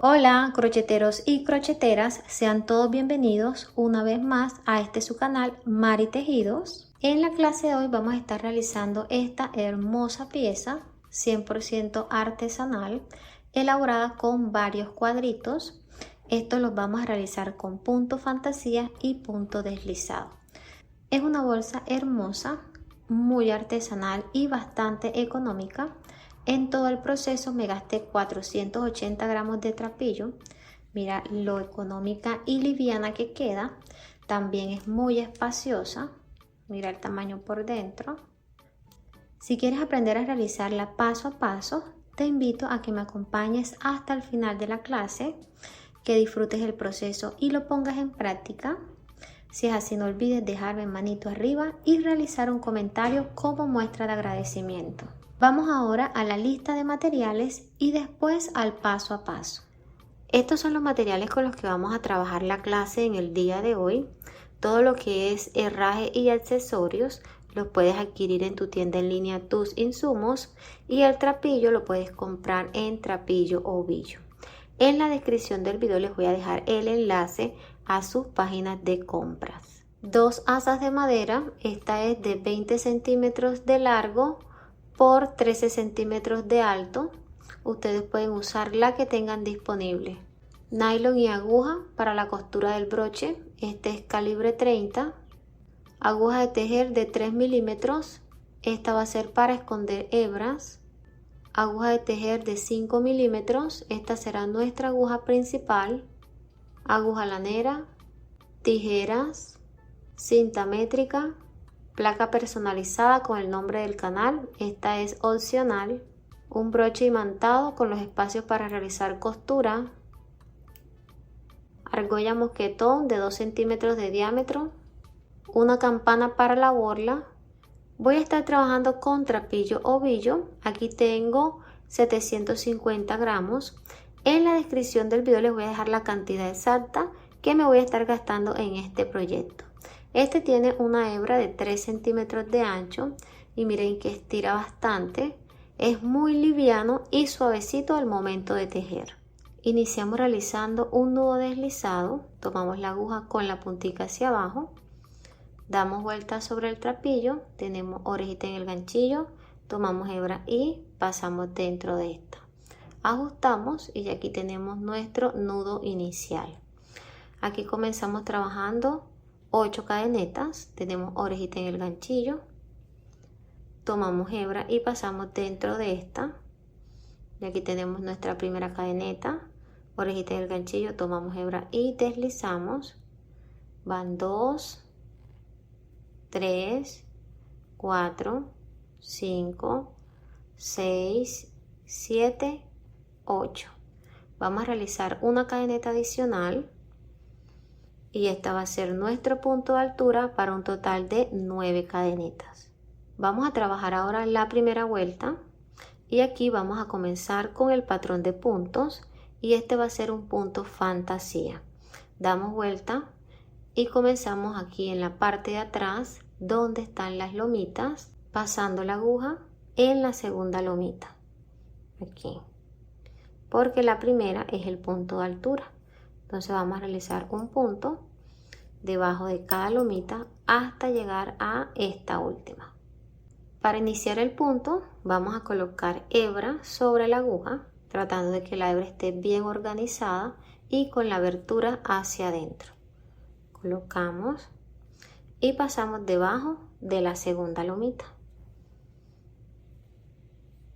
Hola crocheteros y crocheteras, sean todos bienvenidos una vez más a su canal Mari Tejidos. En la clase de hoy vamos a estar realizando esta hermosa pieza 100% artesanal elaborada con varios cuadritos. Estos los vamos a realizar con punto fantasía y punto deslizado. Es una bolsa hermosa, muy artesanal y bastante económica. En todo el proceso me gasté 480 gramos de trapillo. Mira lo económica y liviana que queda. También es muy espaciosa. Mira el tamaño por dentro. Si quieres aprender a realizarla paso a paso, te invito a que me acompañes hasta el final de la clase, que disfrutes el proceso y lo pongas en práctica. Si es así, no olvides dejarme manito arriba y realizar un comentario como muestra de agradecimiento. Vamos ahora a la lista de materiales y después al paso a paso. Estos son los materiales con los que vamos a trabajar la clase en el día de hoy. Todo lo que es herraje y accesorios los puedes adquirir en tu tienda en línea Tus Insumos, y el trapillo lo puedes comprar en Trapillo Ovillo. En la descripción del video les voy a dejar el enlace a sus páginas de compras. Dos asas de madera, esta es de 20 centímetros de largo por 13 centímetros de alto. Ustedes pueden usar la que tengan disponible. Nylon y aguja para la costura del broche, este es calibre 30. Aguja de tejer de 3 milímetros, esta va a ser para esconder hebras. Aguja de tejer de 5 milímetros, esta será nuestra aguja principal. Aguja lanera, tijeras, cinta métrica, placa personalizada con el nombre del canal, esta es opcional. Un broche imantado con los espacios para realizar costura. Argolla mosquetón de 2 centímetros de diámetro. Una campana para la borla. Voy a estar trabajando con trapillo ovillo. Aquí tengo 750 gramos. En la descripción del video les voy a dejar la cantidad exacta que me voy a estar gastando en este proyecto. Este tiene una hebra de 3 centímetros de ancho y miren que estira bastante. Es muy liviano y suavecito al momento de tejer. Iniciamos realizando un nudo deslizado. Tomamos la aguja con la puntica hacia abajo. Damos vuelta sobre el trapillo, tenemos orejita en el ganchillo, tomamos hebra y pasamos dentro de esta. Ajustamos y aquí tenemos nuestro nudo inicial. Aquí comenzamos trabajando 8 cadenetas, tenemos orejita en el ganchillo, tomamos hebra y pasamos dentro de esta. Y aquí tenemos nuestra primera cadeneta, orejita en el ganchillo, tomamos hebra y deslizamos. Van 2, 3, 4, 5, 6, 7, 8. Vamos a realizar una cadeneta adicional y esta va a ser nuestro punto de altura para un total de 9 cadenetas. Vamos a trabajar ahora la primera vuelta y aquí vamos a comenzar con el patrón de puntos y este va a ser un punto fantasía. Damos vuelta y comenzamos aquí en la parte de atrás donde están las lomitas, pasando la aguja en la segunda lomita, aquí, porque la primera es el punto de altura. Entonces vamos a realizar un punto debajo de cada lomita hasta llegar a esta última. Para iniciar el punto vamos a colocar hebra sobre la aguja, tratando de que la hebra esté bien organizada y con la abertura hacia adentro. Colocamos y pasamos debajo de la segunda lomita.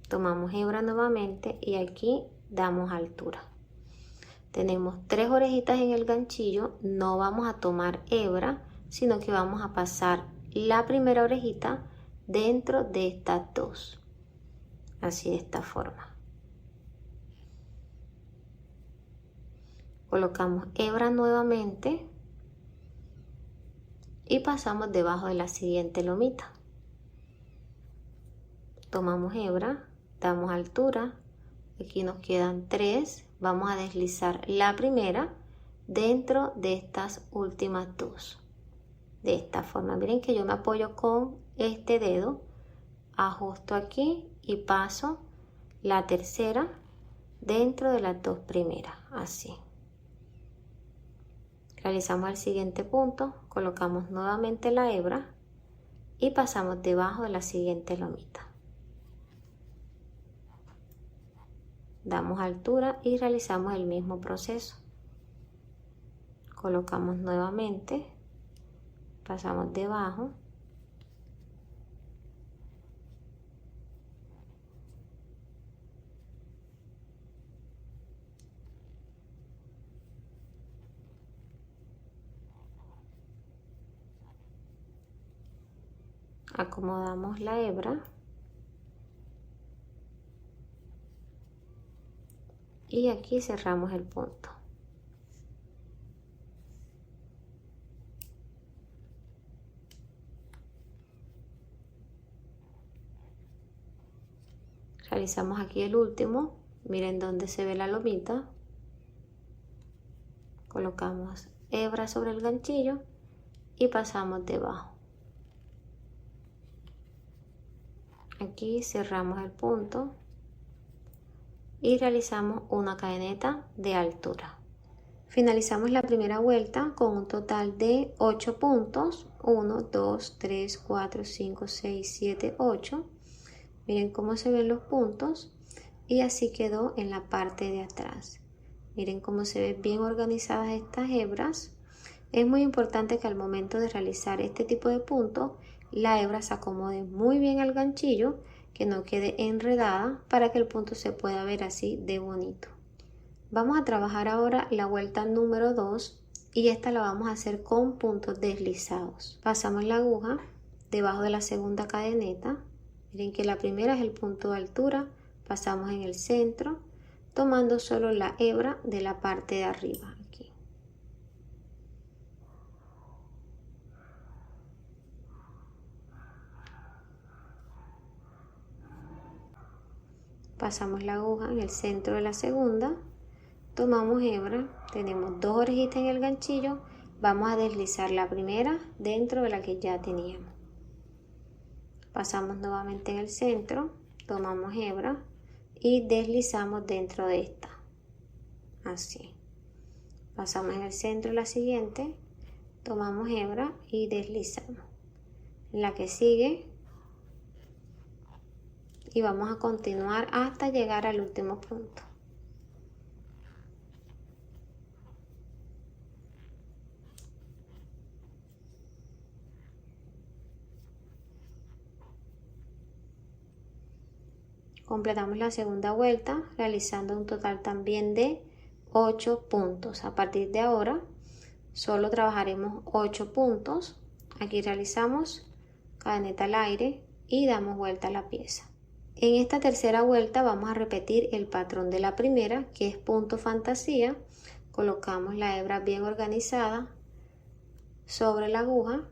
Tomamos hebra nuevamente y aquí damos altura. Tenemos 3 orejitas en el ganchillo, no vamos a tomar hebra, sino que vamos a pasar la primera orejita dentro de estas 2. Así, de esta forma. Colocamos hebra nuevamente y pasamos debajo de la siguiente lomita. Tomamos hebra, damos altura, aquí nos quedan 3, vamos a deslizar la primera dentro de estas últimas 2. De esta forma, miren que yo me apoyo con este dedo, ajusto aquí y paso la tercera dentro de las dos primeras, así. Realizamos el siguiente punto, colocamos nuevamente la hebra y pasamos debajo de la siguiente lomita. Damos altura y realizamos el mismo proceso. Colocamos nuevamente, pasamos debajo. Acomodamos la hebra y aquí cerramos el punto. Realizamos aquí el último, miren dónde se ve la lomita. Colocamos hebra sobre el ganchillo y pasamos debajo. Aquí cerramos el punto y realizamos una cadeneta de altura. Finalizamos la primera vuelta con un total de 8 puntos. 1, 2, 3, 4, 5, 6, 7, 8. Miren cómo se ven los puntos y así quedó en la parte de atrás. Miren cómo se ven bien organizadas estas hebras. Es muy importante que al momento de realizar este tipo de puntos, la hebra se acomode muy bien al ganchillo, que no quede enredada para que el punto se pueda ver así de bonito. Vamos a trabajar ahora la vuelta número 2 y esta la vamos a hacer con puntos deslizados. Pasamos la aguja debajo de la segunda cadeneta. Miren que la primera es el punto de altura, pasamos en el centro, tomando solo la hebra de la parte de arriba. Aquí. Pasamos la aguja en el centro de la segunda, tomamos hebra, tenemos 2 orejitas en el ganchillo, vamos a deslizar la primera dentro de la que ya teníamos. Pasamos nuevamente en el centro, tomamos hebra y deslizamos dentro de esta, así. Pasamos en el centro la siguiente, tomamos hebra y deslizamos. En la que sigue y vamos a continuar hasta llegar al último punto. Completamos la segunda vuelta realizando un total también de 8 puntos. A partir de ahora solo trabajaremos 8 puntos. Aquí realizamos cadeneta al aire y damos vuelta a la pieza. En esta tercera vuelta vamos a repetir el patrón de la primera, que es punto fantasía. Colocamos la hebra bien organizada sobre la aguja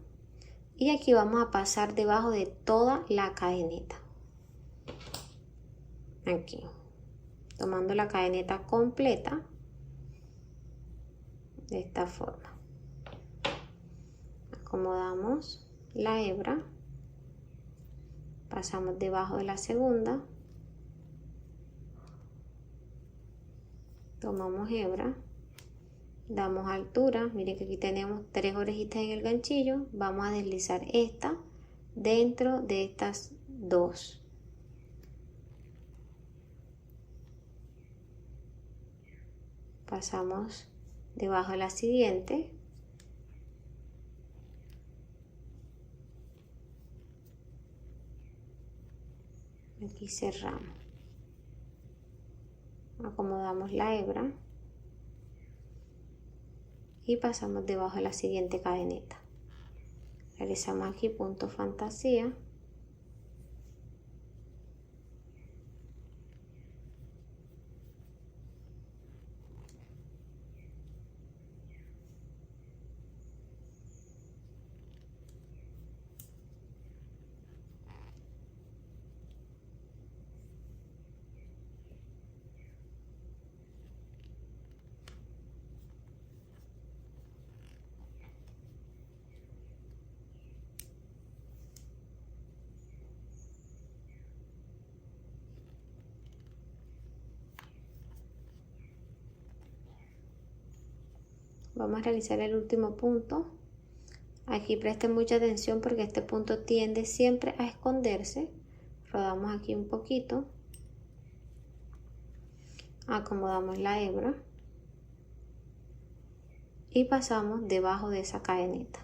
y aquí vamos a pasar debajo de toda la cadeneta. Aquí, tomando la cadeneta completa de esta forma. Acomodamos la hebra, pasamos debajo de la segunda, tomamos hebra, damos altura, miren que aquí tenemos 3 orejitas en el ganchillo, vamos a deslizar esta dentro de estas 2. Pasamos debajo de la siguiente. Aquí cerramos. Acomodamos la hebra y pasamos debajo de la siguiente cadeneta. Realizamos aquí punto fantasía. Vamos a realizar el último punto. Aquí presten mucha atención porque este punto tiende siempre a esconderse. Rodamos aquí un poquito. Acomodamos la hebra. Y pasamos debajo de esa cadeneta.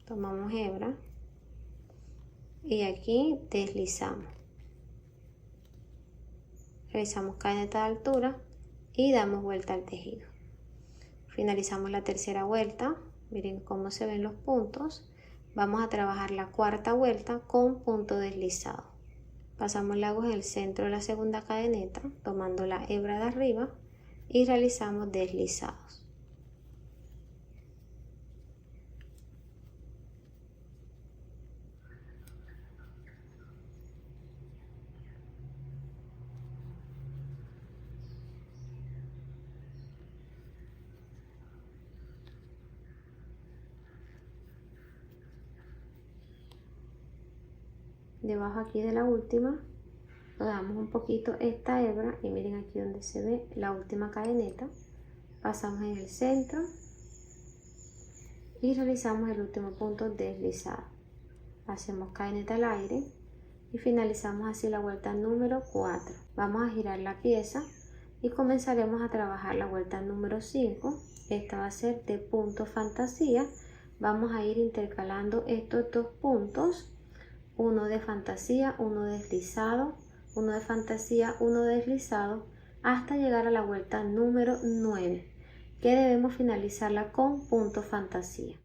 Tomamos hebra. Y aquí deslizamos. Realizamos cadeneta de altura y damos vuelta al tejido. Finalizamos la tercera vuelta. Miren cómo se ven los puntos. Vamos a trabajar la cuarta vuelta con punto deslizado. Pasamos la aguja en el centro de la segunda cadeneta, tomando la hebra de arriba y realizamos deslizados. Debajo aquí de la última rodamos un poquito esta hebra y miren aquí donde se ve la última cadeneta. Pasamos en el centro y realizamos el último punto deslizado. Hacemos cadeneta al aire y finalizamos así la vuelta número 4. Vamos a girar la pieza y comenzaremos a trabajar la vuelta número 5. Esta va a ser de punto fantasía. Vamos a ir intercalando estos dos puntos, uno de fantasía, uno deslizado, uno de fantasía, uno deslizado, hasta llegar a la vuelta número 9, que debemos finalizarla con punto fantasía.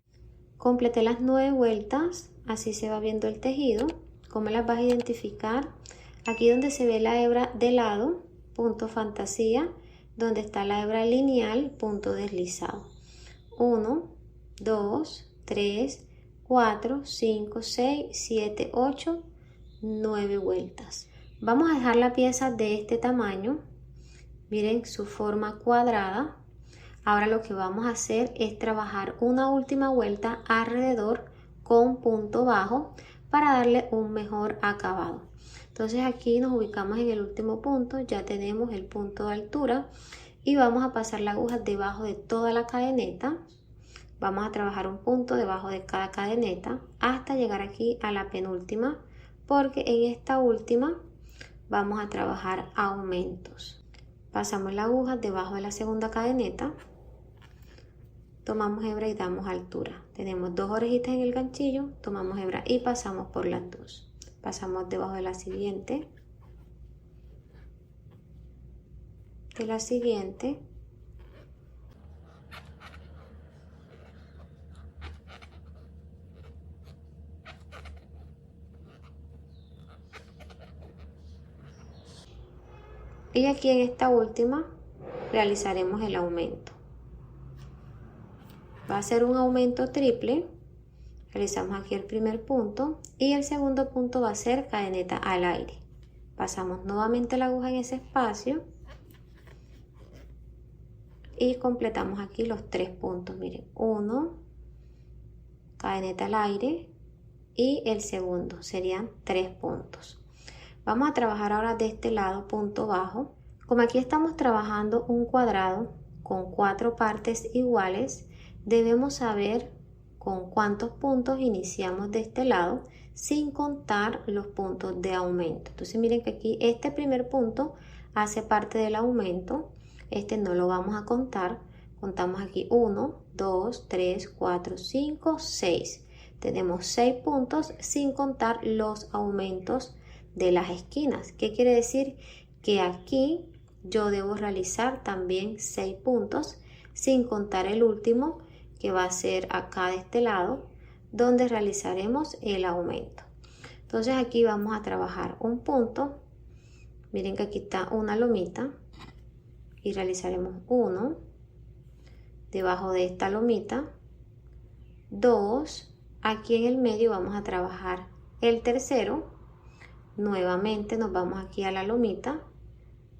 Completé las 9 vueltas, así se va viendo el tejido. ¿Cómo las vas a identificar? Aquí donde se ve la hebra de lado, punto fantasía, donde está la hebra lineal, punto deslizado. 1, 2, 3, 4, 5, 6, 7, 8, 9 vueltas. Vamos a dejar la pieza de este tamaño. Miren su forma cuadrada. Ahora lo que vamos a hacer es trabajar una última vuelta alrededor con punto bajo para darle un mejor acabado. Entonces aquí nos ubicamos en el último punto, ya tenemos el punto de altura y vamos a pasar la aguja debajo de toda la cadeneta. Vamos a trabajar un punto debajo de cada cadeneta hasta llegar aquí a la penúltima, porque en esta última vamos a trabajar aumentos. Pasamos la aguja debajo de la segunda cadeneta, tomamos hebra y damos altura. Tenemos 2 orejitas en el ganchillo, tomamos hebra y pasamos por las 2. Pasamos debajo de la siguiente, y aquí en esta última realizaremos el aumento. Va a ser un aumento triple. Realizamos aquí el primer punto y el segundo punto va a ser cadeneta al aire. Pasamos nuevamente la aguja en ese espacio y completamos aquí los 3 puntos. Miren, 1, cadeneta al aire y el segundo serían 3 puntos. Vamos a trabajar ahora de este lado punto bajo. Como aquí estamos trabajando un cuadrado con 4 partes iguales, debemos saber con cuántos puntos iniciamos de este lado sin contar los puntos de aumento. Entonces miren que aquí este primer punto hace parte del aumento, este no lo vamos a contar. Contamos aquí 1, 2, 3, 4, 5, 6. Tenemos 6 puntos sin contar los aumentos de las esquinas. ¿Qué quiere decir? Que aquí yo debo realizar también 6 puntos sin contar el último, que va a ser acá de este lado, donde realizaremos el aumento. Entonces aquí vamos a trabajar un punto. Miren que aquí está una lomita y realizaremos 1 debajo de esta lomita, 2, aquí en el medio vamos a trabajar el tercero, nuevamente nos vamos aquí a la lomita,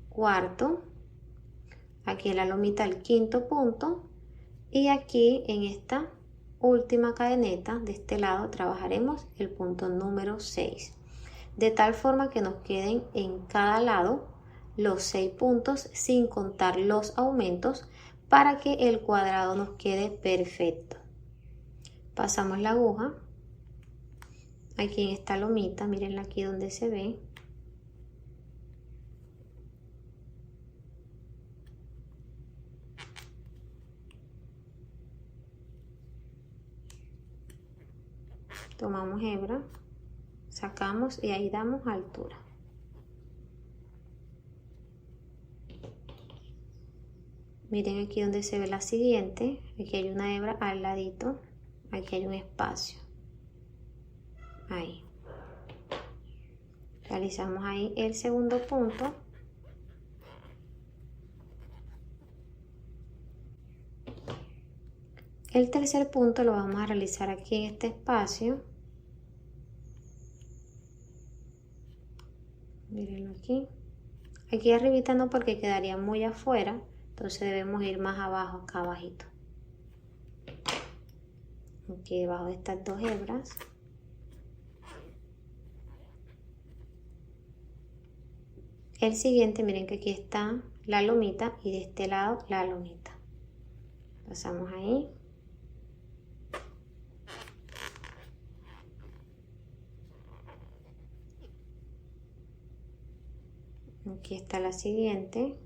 cuarto, aquí en la lomita el quinto punto y aquí en esta última cadeneta de este lado trabajaremos el punto número 6, de tal forma que nos queden en cada lado los 6 puntos sin contar los aumentos para que el cuadrado nos quede perfecto. Pasamos la aguja aquí en esta lomita, miren aquí donde se ve. Tomamos hebra, sacamos y ahí damos altura. Miren aquí donde se ve la siguiente, aquí hay una hebra al ladito, aquí hay un espacio. Ahí. Realizamos ahí el segundo punto. El tercer punto lo vamos a realizar aquí en este espacio. Mírenlo aquí. Aquí arribita no, porque quedaría muy afuera, entonces debemos ir más abajo, acá abajito. Aquí debajo de estas dos hebras. El siguiente, miren que aquí está la lomita y de este lado la lomita. Pasamos ahí. Aquí está la siguiente.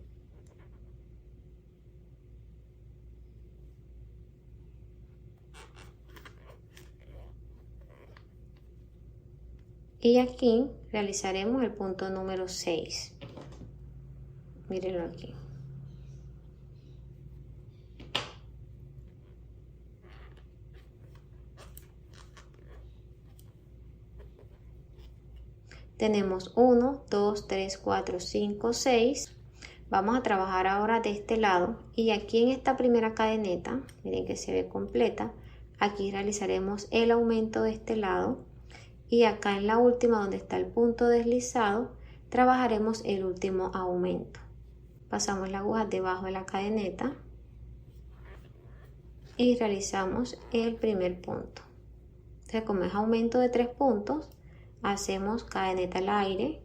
Y aquí realizaremos el punto número 6. Mírenlo aquí. Tenemos 1, 2, 3, 4, 5, 6. Vamos a trabajar ahora de este lado y aquí en esta primera cadeneta, miren que se ve completa, aquí realizaremos el aumento de este lado y acá en la última donde está el punto deslizado, trabajaremos el último aumento. Pasamos la aguja debajo de la cadeneta y realizamos el primer punto. Entonces, como es aumento de 3 puntos, hacemos cadeneta al aire,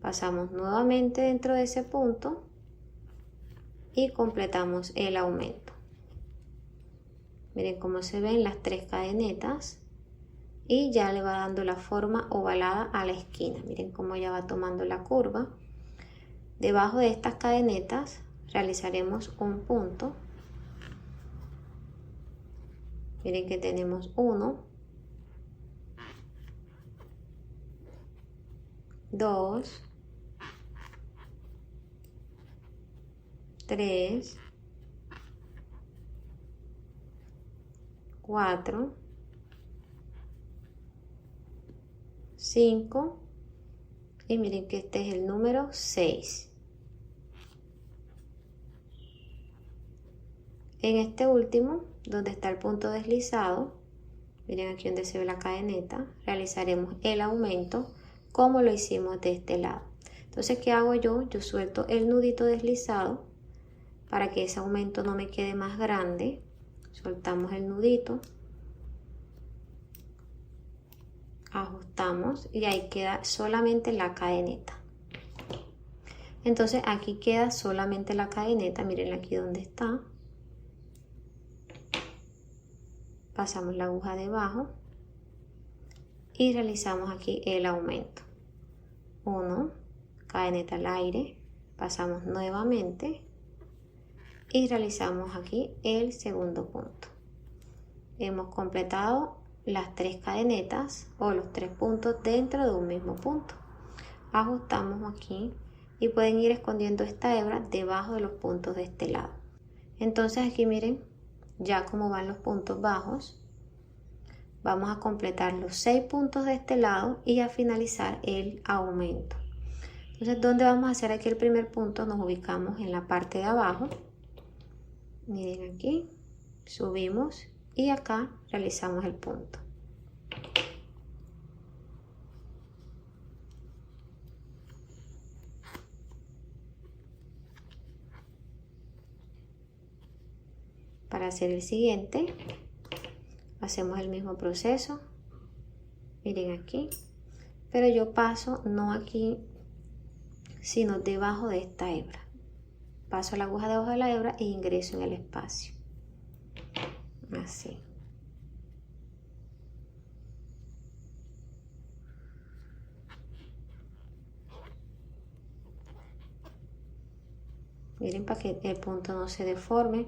pasamos nuevamente dentro de ese punto y completamos el aumento. Miren cómo se ven las 3 cadenetas y ya le va dando la forma ovalada a la esquina. Miren cómo ya va tomando la curva. Debajo de estas cadenetas realizaremos un punto. Miren que tenemos 1, 2, 3, 4, 5 y miren que este es el número 6. En este último, donde está el punto deslizado, miren aquí donde se ve la cadeneta, realizaremos el aumento como lo hicimos de este lado. Entonces, ¿qué hago yo? Yo suelto el nudito deslizado para que ese aumento no me quede más grande. Soltamos el nudito, ajustamos y ahí queda solamente la cadeneta. Entonces aquí queda solamente la cadeneta, miren aquí donde está. Pasamos la aguja debajo y realizamos aquí el aumento. 1, cadeneta al aire, pasamos nuevamente y realizamos aquí el segundo punto. Hemos completado las 3 cadenetas o los 3 puntos dentro de un mismo punto. Ajustamos aquí y pueden ir escondiendo esta hebra debajo de los puntos de este lado. Entonces aquí miren ya cómo van los puntos bajos. Vamos a completar los 6 puntos de este lado y a finalizar el aumento. Entonces, ¿dónde vamos a hacer aquí el primer punto? Nos ubicamos en la parte de abajo. Miren aquí, subimos y acá realizamos el punto. Para hacer el siguiente, hacemos el mismo proceso. Miren aquí, pero yo paso no aquí, sino debajo de esta hebra. Paso la aguja debajo de la hebra e ingreso en el espacio. Así. Miren, para que el punto no se deforme.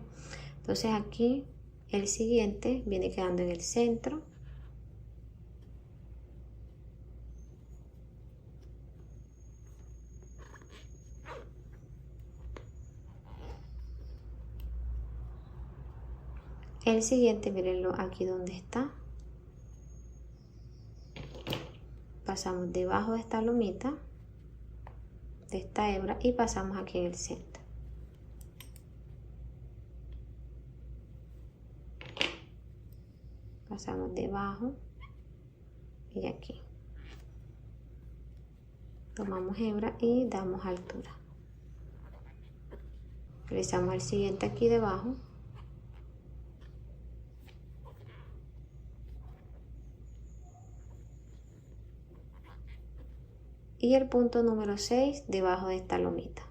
Entonces aquí el siguiente viene quedando en el centro. El siguiente, mírenlo aquí donde está. Pasamos debajo de esta lomita, de esta hebra, y pasamos aquí en el centro. Pasamos debajo y aquí. Tomamos hebra y damos altura. Realizamos el siguiente aquí debajo. Y el punto número 6 debajo de esta lomita.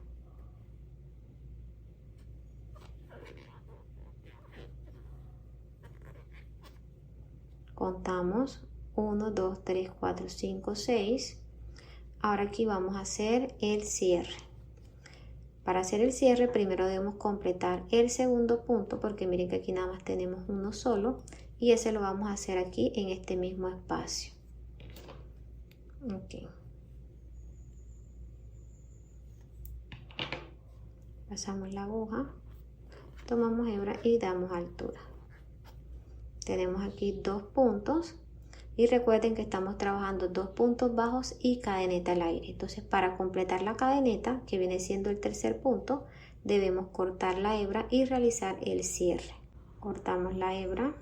Contamos 1, 2, 3, 4, 5, 6. Ahora aquí vamos a hacer el cierre. Para hacer el cierre primero debemos completar el segundo punto, porque miren que aquí nada más tenemos uno solo, y ese lo vamos a hacer aquí en este mismo espacio. Ok. Pasamos la aguja, tomamos hebra y damos altura. Tenemos aquí 2 puntos y recuerden que estamos trabajando 2 puntos bajos y cadeneta al aire. Entonces, para completar la cadeneta, que viene siendo el tercer punto, debemos cortar la hebra y realizar el cierre. Cortamos la hebra,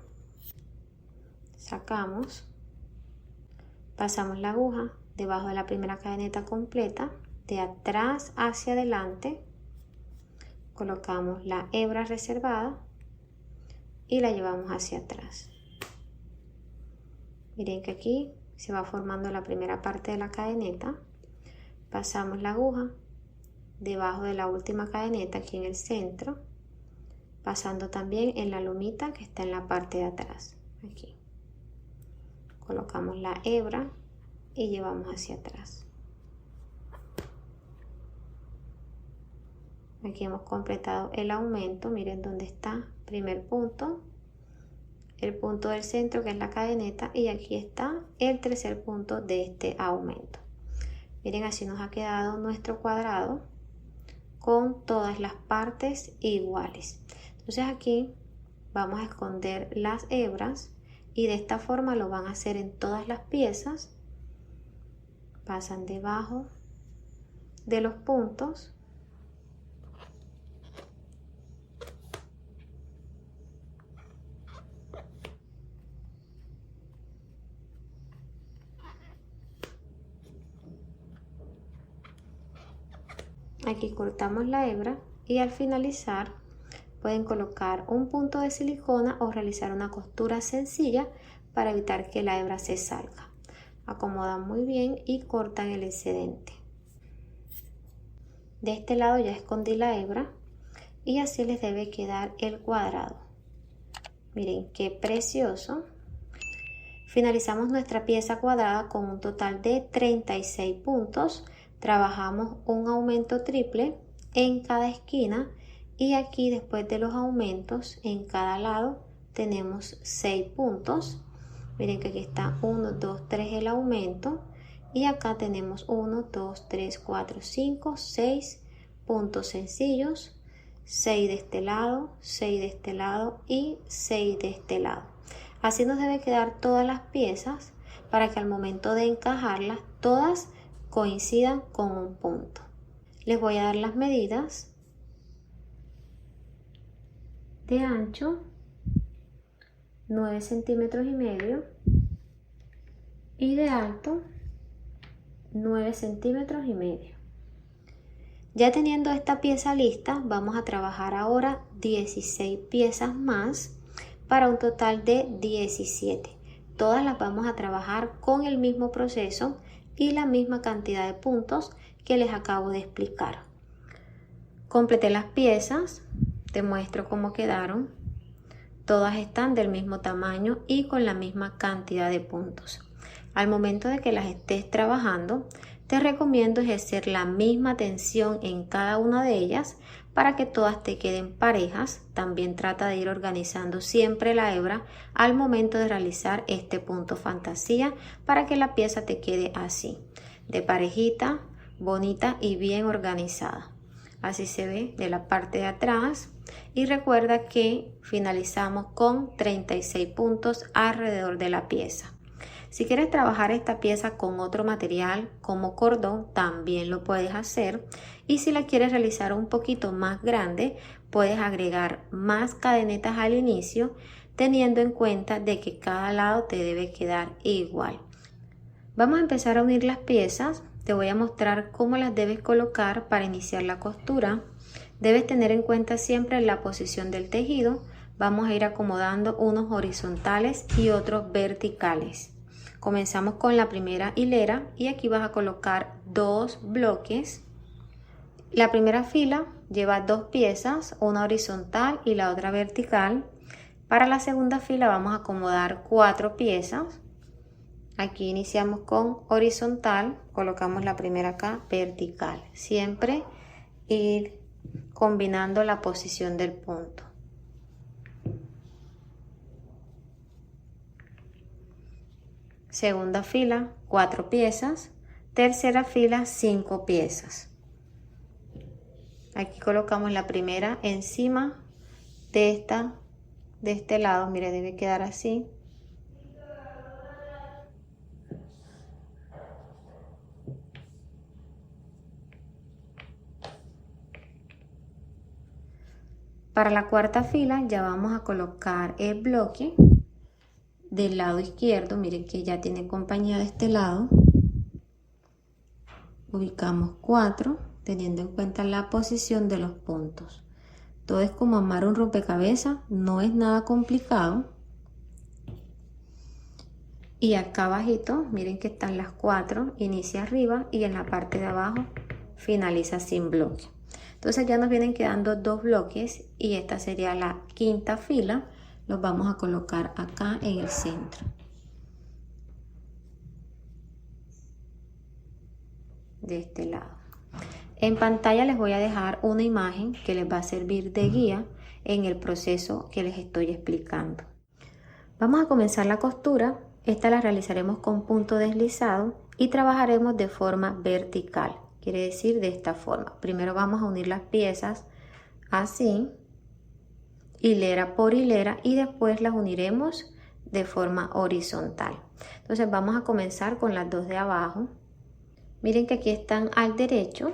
sacamos, pasamos la aguja debajo de la primera cadeneta completa, de atrás hacia adelante. Colocamos la hebra reservada y la llevamos hacia atrás. Miren que aquí se va formando la primera parte de la cadeneta. Pasamos la aguja debajo de la última cadeneta aquí en el centro, pasando también en la lomita que está en la parte de atrás. Aquí colocamos la hebra y llevamos hacia atrás. Aquí hemos completado el aumento. Miren dónde está, primer punto, el punto del centro que es la cadeneta, y aquí está el tercer punto de este aumento. Miren, así nos ha quedado nuestro cuadrado con todas las partes iguales. Entonces aquí vamos a esconder las hebras y de esta forma lo van a hacer en todas las piezas. Pasan debajo de los puntos. Aquí cortamos la hebra y al finalizar pueden colocar un punto de silicona o realizar una costura sencilla para evitar que la hebra se salga. Acomodan muy bien y cortan el excedente. De este lado ya escondí la hebra y así les debe quedar el cuadrado. Miren qué precioso. Finalizamos nuestra pieza cuadrada con un total de 36 puntos. Trabajamos un aumento triple en cada esquina y aquí después de los aumentos en cada lado tenemos 6 puntos. Miren que aquí está 1, 2, 3 el aumento y acá tenemos 1, 2, 3, 4, 5, 6 puntos sencillos, 6 de este lado, 6 de este lado y 6 de este lado. Así nos debe quedar todas las piezas para que al momento de encajarlas todas coincidan con un punto. Les voy a dar las medidas de ancho, 9 centímetros y medio, y de alto, 9 centímetros y medio. Ya teniendo esta pieza lista, vamos a trabajar ahora 16 piezas más para un total de 17. Todas las vamos a trabajar con el mismo proceso y la misma cantidad de puntos que les acabo de explicar. Completé las piezas, te muestro cómo quedaron. Todas están del mismo tamaño y con la misma cantidad de puntos. Al momento de que las estés trabajando, te recomiendo ejercer la misma tensión en cada una de ellas para que todas te queden parejas. También trata de ir organizando siempre la hebra al momento de realizar este punto fantasía para que la pieza te quede así, de parejita, bonita y bien organizada. Así se ve de la parte de atrás. Y recuerda que finalizamos con 36 puntos alrededor de la pieza. Si quieres trabajar esta pieza con otro material como cordón, también lo puedes hacer. Y si la quieres realizar un poquito más grande, puedes agregar más cadenetas al inicio, teniendo en cuenta de que cada lado te debe quedar igual. Vamos a empezar a unir las piezas. Te voy a mostrar cómo las debes colocar para iniciar la costura. Debes tener en cuenta siempre la posición del tejido. Vamos a ir acomodando unos horizontales y otros verticales. Comenzamos con la primera hilera y aquí vas a colocar 2 bloques. La primera fila lleva 2 piezas, una horizontal y la otra vertical. Para la segunda fila vamos a acomodar 4 piezas. Aquí iniciamos con horizontal, colocamos la primera acá, vertical. Siempre ir combinando la posición del punto. Segunda fila, 4 piezas. Tercera fila, 5 piezas. Aquí colocamos la primera encima de este lado. Mire, debe quedar así. Para la cuarta fila ya vamos a colocar el bloque del lado izquierdo. Miren que ya tiene compañía de este lado. Ubicamos 4, teniendo en cuenta la posición de los puntos. Todo es como armar un rompecabezas, no es nada complicado. Y acá abajito, miren que están las 4, inicia arriba y en la parte de abajo finaliza sin bloque. Entonces ya nos vienen quedando 2 bloques y esta sería la quinta fila. Los vamos a colocar acá en el centro. De este lado. En pantalla les voy a dejar una imagen que les va a servir de guía en el proceso que les estoy explicando. Vamos a comenzar la costura. Esta la realizaremos con punto deslizado y trabajaremos de forma vertical. Quiere decir de esta forma. Primero vamos a unir las piezas así, hilera por hilera, y después las uniremos de forma horizontal. Entonces vamos a comenzar con las 2 de abajo. Miren que aquí están al derecho.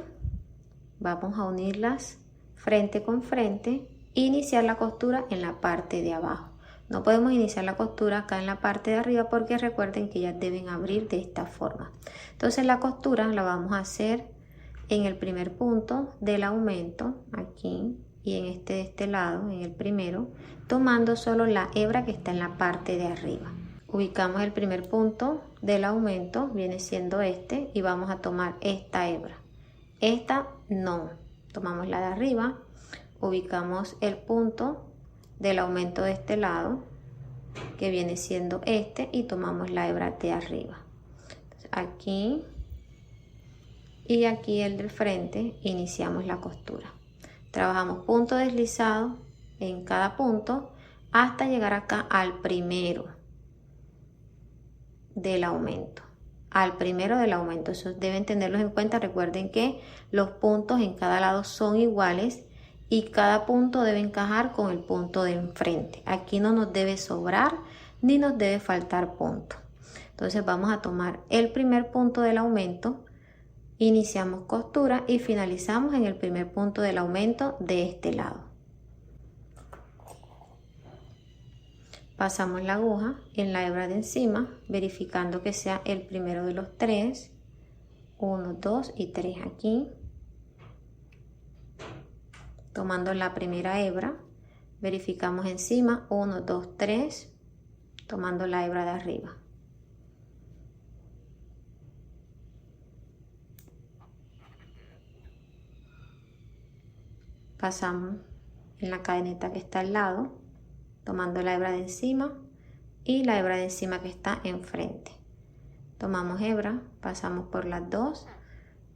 Vamos a unirlas frente con frente e iniciar la costura en la parte de abajo. No podemos iniciar la costura acá en la parte de arriba porque recuerden que ellas deben abrir de esta forma. Entonces la costura la vamos a hacer en el primer punto del aumento, aquí, y en de este lado, en el primero, tomando solo la hebra que está en la parte de arriba. Ubicamos el primer punto del aumento, viene siendo este, y vamos a tomar esta hebra. Esta no, tomamos la de arriba, ubicamos el punto del aumento de este lado, que viene siendo este, y tomamos la hebra de arriba. Entonces, aquí y aquí el del frente, iniciamos la costura. Trabajamos punto deslizado en cada punto hasta llegar acá al primero del aumento. Al primero del aumento, eso deben tenerlos en cuenta. Recuerden que los puntos en cada lado son iguales y cada punto debe encajar con el punto de enfrente. Aquí no nos debe sobrar ni nos debe faltar punto. Entonces vamos a tomar el primer punto del aumento, iniciamos costura y finalizamos en el primer punto del aumento de este lado. Pasamos la aguja en la hebra de encima, verificando que sea el primero de los 3. 1, 2 y 3 aquí. Tomando la primera hebra, verificamos encima 1, 2, 3, tomando la hebra de arriba. pasamos en la cadeneta que está al lado, tomando la hebra de encima y la hebra de encima que está enfrente. Tomamos hebra, pasamos por las dos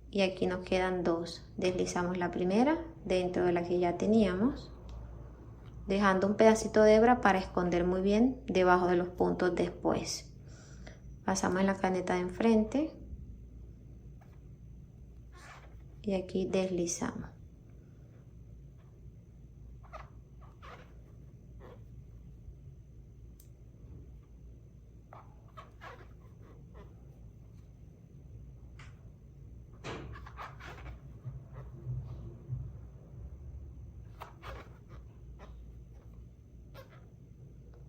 y aquí nos quedan dos. Deslizamos la primera dentro de la que ya teníamos, dejando un pedacito de hebra para esconder muy bien debajo de los puntos después. Pasamos en la cadeneta de enfrente y aquí deslizamos.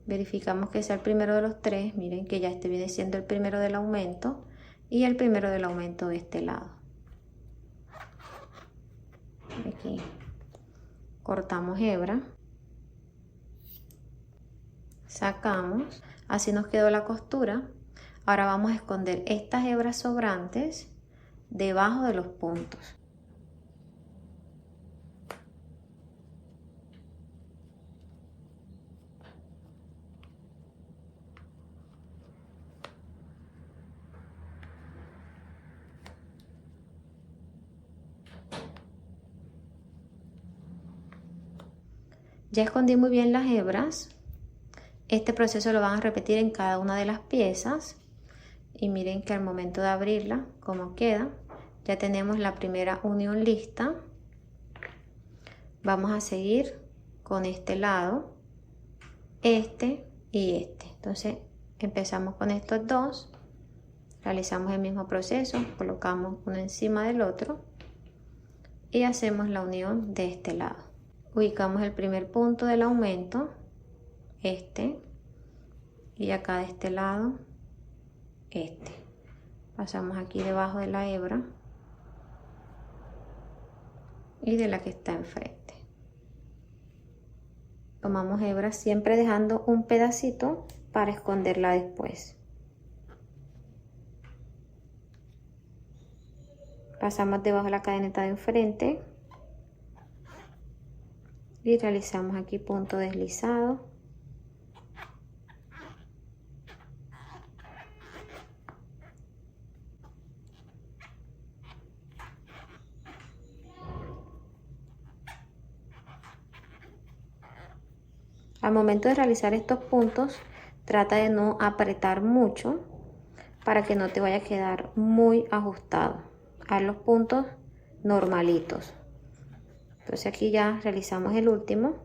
Verificamos que sea el primero de los tres. Miren que ya este viene siendo el primero del aumento y el primero del aumento de este lado. Aquí cortamos hebra, sacamos, así nos quedó la costura. Ahora vamos a esconder estas hebras sobrantes debajo de los puntos. Ya escondí muy bien las hebras. Este proceso lo van a repetir en cada una de las piezas. Y miren que al momento de abrirla, como queda, ya tenemos la primera unión lista. Vamos a seguir con este lado, este y este. Entonces empezamos con estos dos, realizamos el mismo proceso, colocamos uno encima del otro y hacemos la unión de este lado. Ubicamos el primer punto del aumento, este, y acá de este lado, este. Pasamos aquí debajo de la hebra y de la que está enfrente. Tomamos hebra siempre dejando un pedacito para esconderla después. Pasamos debajo de la cadeneta de enfrente y realizamos aquí punto deslizado. Al momento de realizar estos puntos, trata de no apretar mucho para que no te vaya a quedar muy ajustado. Haz los puntos normalitos. Entonces aquí ya realizamos el último,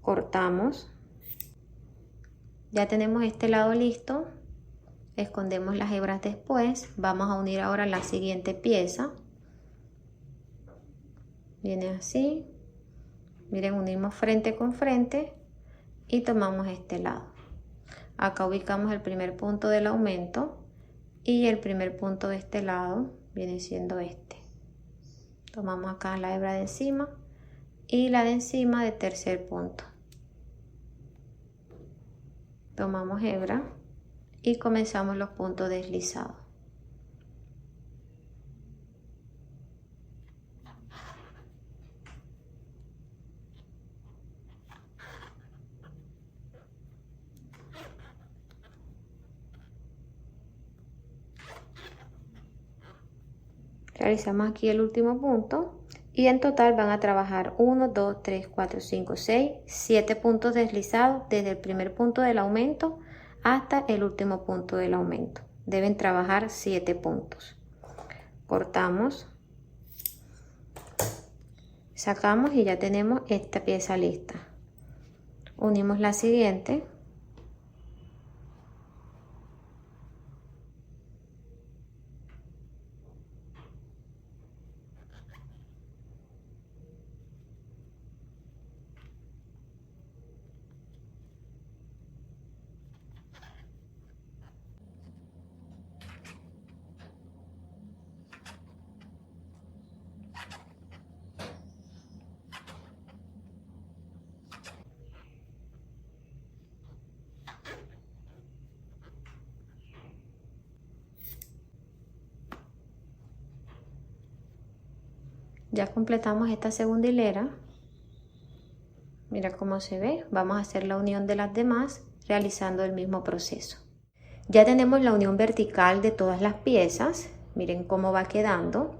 cortamos. Ya tenemos este lado listo, escondemos las hebras después. Vamos a unir ahora la siguiente pieza. Viene así. Miren, unimos frente con frente y tomamos este lado. Acá ubicamos el primer punto del aumento y el primer punto de este lado viene siendo este. Tomamos acá la hebra de encima y la de encima de tercer punto. Tomamos hebra y comenzamos los puntos deslizados. Realizamos aquí el último punto y en total van a trabajar 1, 2, 3, 4, 5, 6, 7 puntos deslizados desde el primer punto del aumento hasta el último punto del aumento. Deben trabajar 7 puntos. Cortamos, sacamos y ya tenemos esta pieza lista. Unimos la siguiente. Ya completamos esta segunda hilera. Mira cómo se ve. Vamos a hacer la unión de las demás realizando el mismo proceso. Ya tenemos la unión vertical de todas las piezas. Miren cómo va quedando.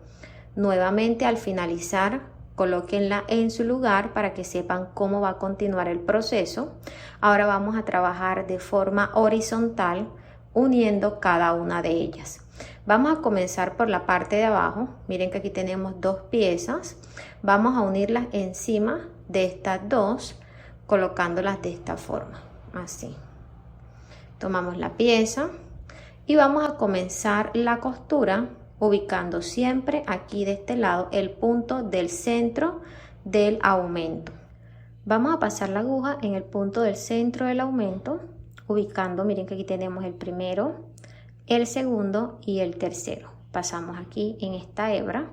Nuevamente, al finalizar, colóquenla en su lugar para que sepan cómo va a continuar el proceso. Ahora vamos a trabajar de forma horizontal uniendo cada una de ellas. Vamos a comenzar por la parte de abajo. Miren que aquí tenemos dos piezas. Vamos a unirlas encima de estas dos, colocándolas de esta forma, así. Tomamos la pieza y vamos a comenzar la costura ubicando siempre aquí de este lado el punto del centro del aumento. Vamos a pasar la aguja en el punto del centro del aumento, ubicando, miren que aquí tenemos el primero, el segundo y el tercero. Pasamos aquí en esta hebra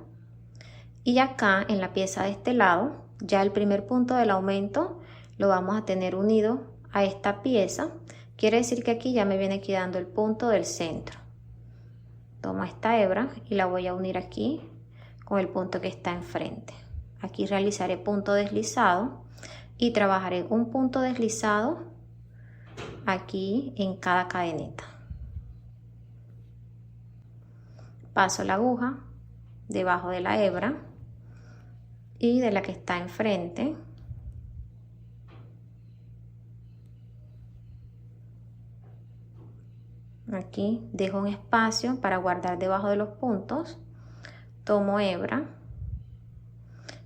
y acá en la pieza de este lado, ya el primer punto del aumento lo vamos a tener unido a esta pieza. Quiere decir que aquí ya me viene quedando el punto del centro. Tomo esta hebra y la voy a unir aquí con el punto que está enfrente. Aquí realizaré punto deslizado y trabajaré un punto deslizado aquí en cada cadeneta. Paso la aguja debajo de la hebra y de la que está enfrente. Aquí dejo un espacio para guardar debajo de los puntos. Tomo hebra.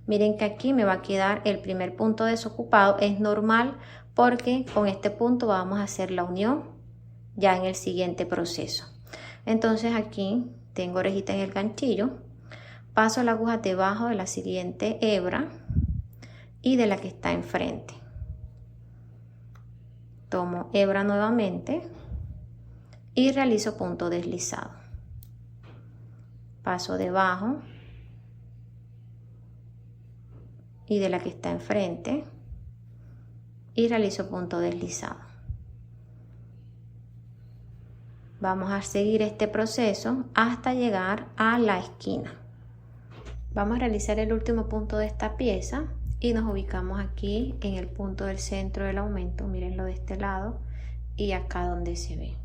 Miren que aquí me va a quedar el primer punto desocupado. Es normal porque con este punto vamos a hacer la unión ya en el siguiente proceso. Entonces aquí tengo orejita en el ganchillo. Paso la aguja debajo de la siguiente hebra y de la que está enfrente. Tomo hebra nuevamente y realizo punto deslizado. Paso debajo y de la que está enfrente y realizo punto deslizado. Vamos a seguir este proceso hasta llegar a la esquina. Vamos a realizar el último punto de esta pieza y nos ubicamos aquí en el punto del centro del aumento. Mírenlo de este lado y acá donde se ve.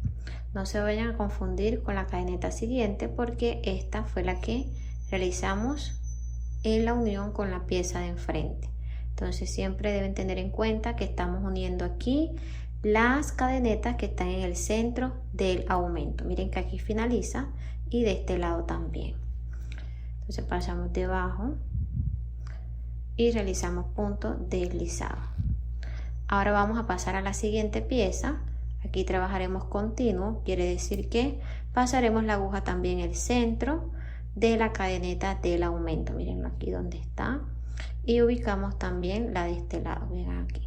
No se vayan a confundir con la cadeneta siguiente porque esta fue la que realizamos en la unión con la pieza de enfrente. Entonces siempre deben tener en cuenta que estamos uniendo aquí las cadenetas que están en el centro del aumento. Miren que aquí finaliza y de este lado también. Entonces pasamos debajo y realizamos punto deslizado. Ahora vamos a pasar a la siguiente pieza. Aquí trabajaremos continuo, quiere decir que pasaremos la aguja también en el centro de la cadeneta del aumento. Miren aquí donde está. Y ubicamos también la de este lado. Miren aquí.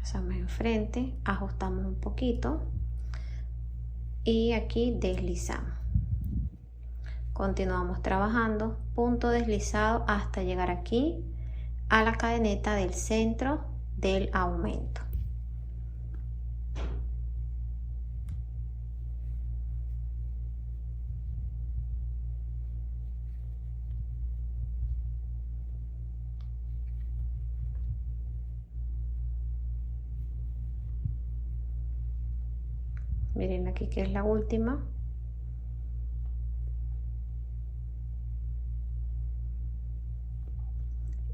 Pasamos enfrente, ajustamos un poquito y aquí deslizamos. Continuamos trabajando, punto deslizado hasta llegar aquí a la cadeneta del centro del aumento. Miren aquí que es la última.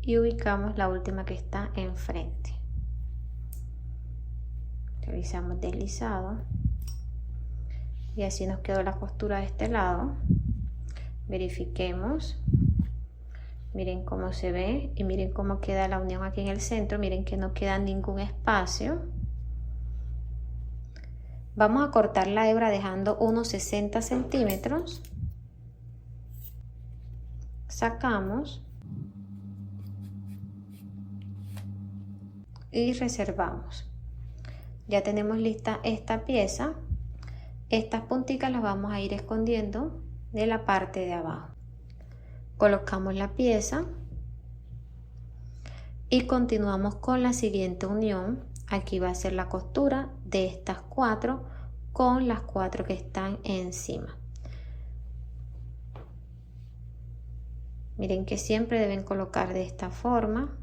Y ubicamos la última que está enfrente. Realizamos deslizado y así nos quedó la costura de este lado. Verifiquemos, miren cómo se ve y miren cómo queda la unión aquí en el centro. Miren que no queda ningún espacio. Vamos a cortar la hebra dejando unos 60 centímetros. Sacamos y reservamos. Ya tenemos lista esta pieza. Estas punticas las vamos a ir escondiendo de la parte de abajo. Colocamos la pieza y continuamos con la siguiente unión. Aquí va a ser la costura de estas 4 con las 4 que están encima. Miren que siempre deben colocar de esta forma.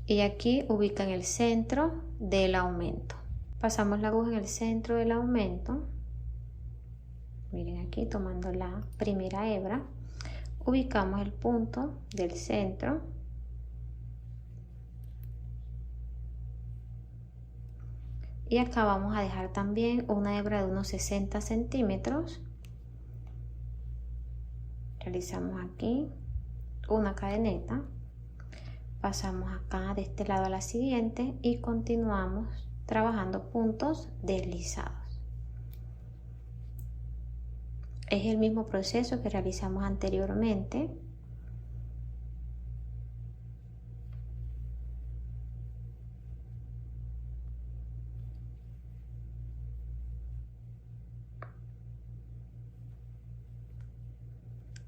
Y aquí ubican el centro del aumento. Pasamos la aguja en el centro del aumento. Miren aquí tomando la primera hebra. Ubicamos el punto del centro. Y acá vamos a dejar también una hebra de unos 60 centímetros. Realizamos aquí una cadeneta. Pasamos acá de este lado a la siguiente y continuamos trabajando puntos deslizados. Es el mismo proceso que realizamos anteriormente.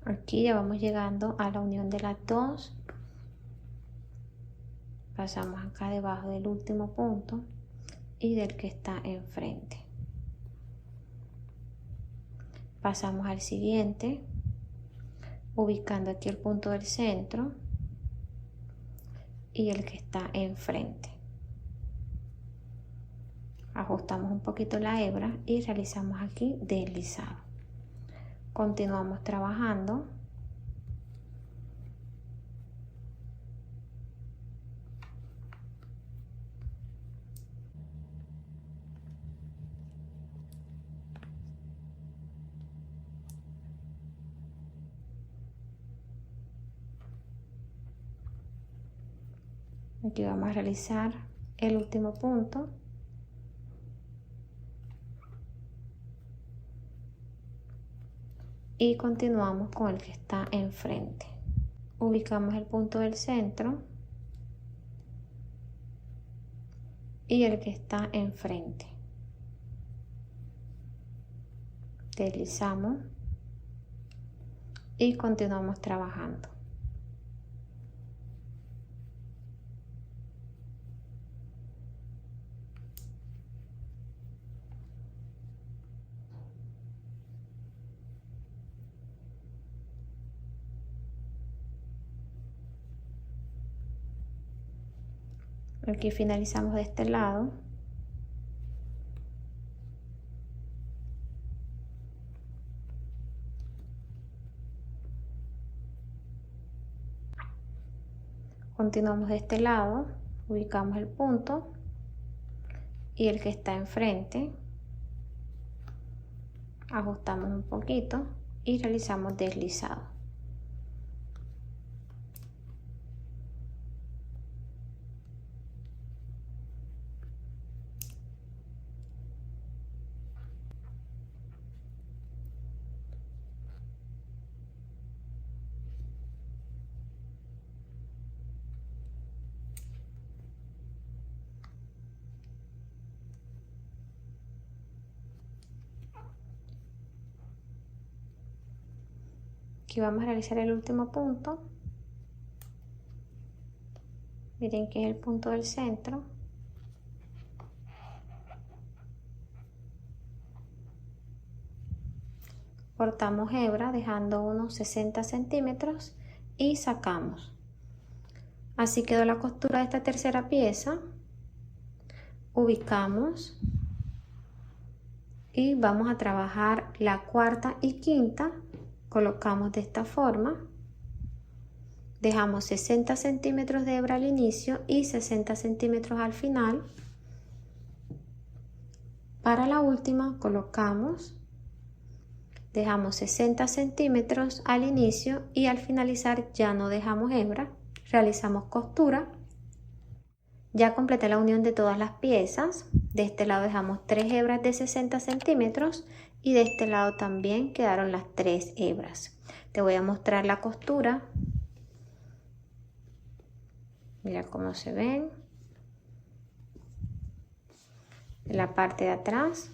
Aquí ya vamos llegando a la unión de las dos. Pasamos acá debajo del último punto y del que está enfrente. Pasamos al siguiente, ubicando aquí el punto del centro y el que está enfrente. Ajustamos un poquito la hebra y realizamos aquí deslizado. Continuamos trabajando. Aquí vamos a realizar el último punto. Y continuamos con el que está enfrente. Ubicamos el punto del centro y el que está enfrente. Deslizamos y continuamos trabajando. Aquí finalizamos de este lado. Continuamos de este lado, ubicamos el punto y el que está enfrente. Ajustamos un poquito y realizamos deslizado. Aquí vamos a realizar el último punto. Miren que es el punto del centro. Cortamos hebra dejando unos 60 centímetros y sacamos. Así quedó la costura de esta tercera pieza. Ubicamos y vamos a trabajar la cuarta y quinta. Colocamos de esta forma. Dejamos 60 centímetros de hebra al inicio y 60 centímetros al final. Para la última colocamos, dejamos 60 centímetros al inicio y al finalizar ya no dejamos hebra. Realizamos costura. Ya completé la unión de todas las piezas. De este lado dejamos 3 hebras de 60 centímetros y de este lado también quedaron las 3 hebras. Te voy a mostrar la costura. Mira cómo se ven. En la parte de atrás.